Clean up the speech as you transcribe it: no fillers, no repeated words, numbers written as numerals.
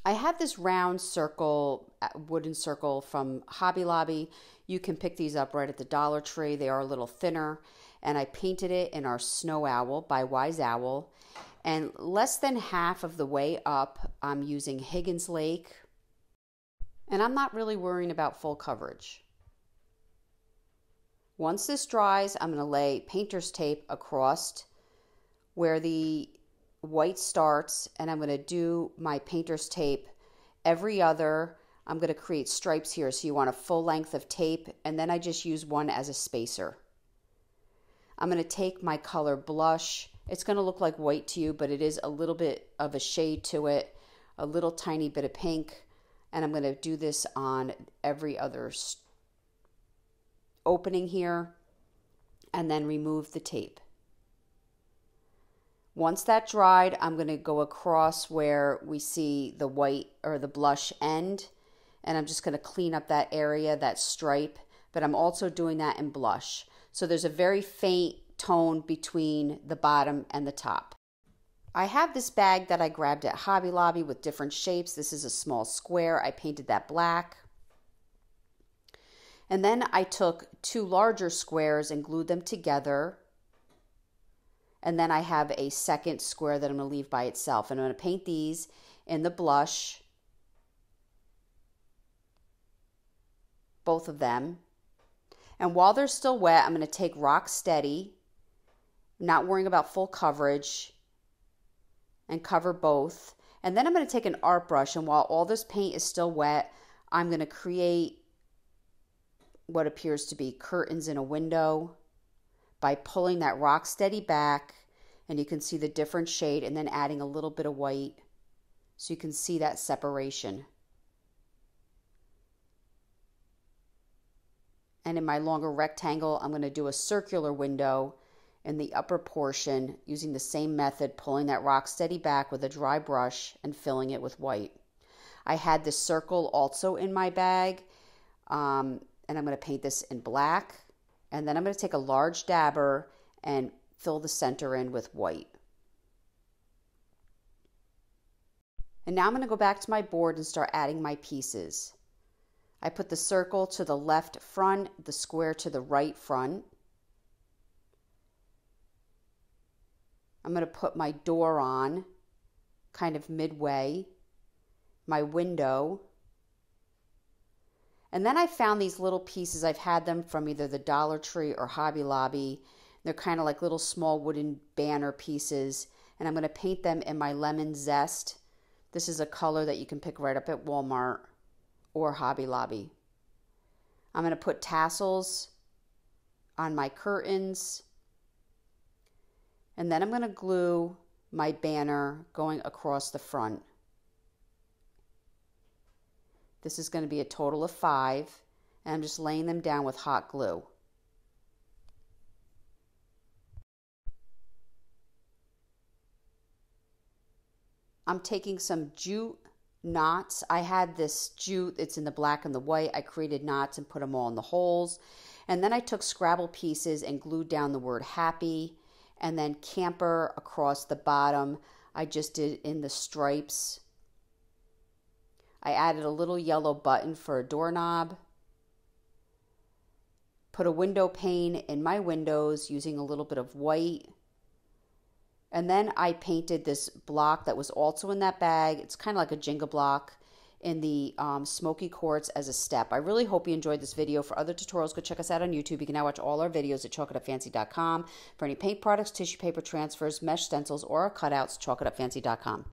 I have this round circle, wooden circle from Hobby Lobby. You can pick these up right at the Dollar Tree. They are a little thinner. And I painted it in our Snow Owl by Wise Owl. And less than half of the way up, I'm using Higgins Lake. And I'm not really worrying about full coverage. Once this dries, I'm going to lay painter's tape across where the white starts, and I'm going to do my painter's tape every other. I'm going to create stripes here, so you want a full length of tape, and then I just use one as a spacer. I'm going to take my color blush. It's going to look like white to you, but it is a little bit of a shade to it, a little tiny bit of pink, and I'm going to do this on every other opening here, and then remove the tape. Once that dried, I'm going to go across where we see the white or the blush end, and I'm just going to clean up that area, that stripe, but I'm also doing that in blush. So there's a very faint tone between the bottom and the top. I have this bag that I grabbed at Hobby Lobby with different shapes. This is a small square. I painted that black. And then I took two larger squares and glued them together. And then I have a second square that I'm going to leave by itself. And I'm going to paint these in the blush, both of them. And while they're still wet, I'm going to take Rock Steady, not worrying about full coverage, and cover both. And then I'm going to take an art brush, and while all this paint is still wet, I'm going to create what appears to be curtains in a window by pulling that Rock Steady back, and you can see the different shade, and then adding a little bit of white so you can see that separation. And in my longer rectangle, I'm going to do a circular window in the upper portion using the same method, pulling that Rock Steady back with a dry brush and filling it with white. I had this circle also in my bag, and I'm going to paint this in black. And then I'm going to take a large dabber and fill the center in with white. And now I'm going to go back to my board and start adding my pieces. I put the circle to the left front, the square to the right front. I'm going to put my door on, kind of midway, my window. And then I found these little pieces. I've had them from either the Dollar Tree or Hobby Lobby. They're kind of like little small wooden banner pieces. And I'm going to paint them in my Lemon Zest. This is a color that you can pick right up at Walmart or Hobby Lobby. I'm going to put tassels on my curtains. And then I'm going to glue my banner going across the front. This is going to be a total of 5, and I'm just laying them down with hot glue. I'm taking some jute knots. I had this jute, it's in the black and the white. I created knots and put them all in the holes. And then I took Scrabble pieces and glued down the word happy, and then camper across the bottom. I just did in the stripes. I added a little yellow button for a doorknob. Put a window pane in my windows using a little bit of white. And then I painted this block that was also in that bag. It's kind of like a Jenga block in the smoky quartz as a step. I really hope you enjoyed this video. For other tutorials, go check us out on YouTube. You can now watch all our videos at chalkitupfancy.com. For any paint products, tissue paper transfers, mesh stencils, or cutouts, chalkitupfancy.com.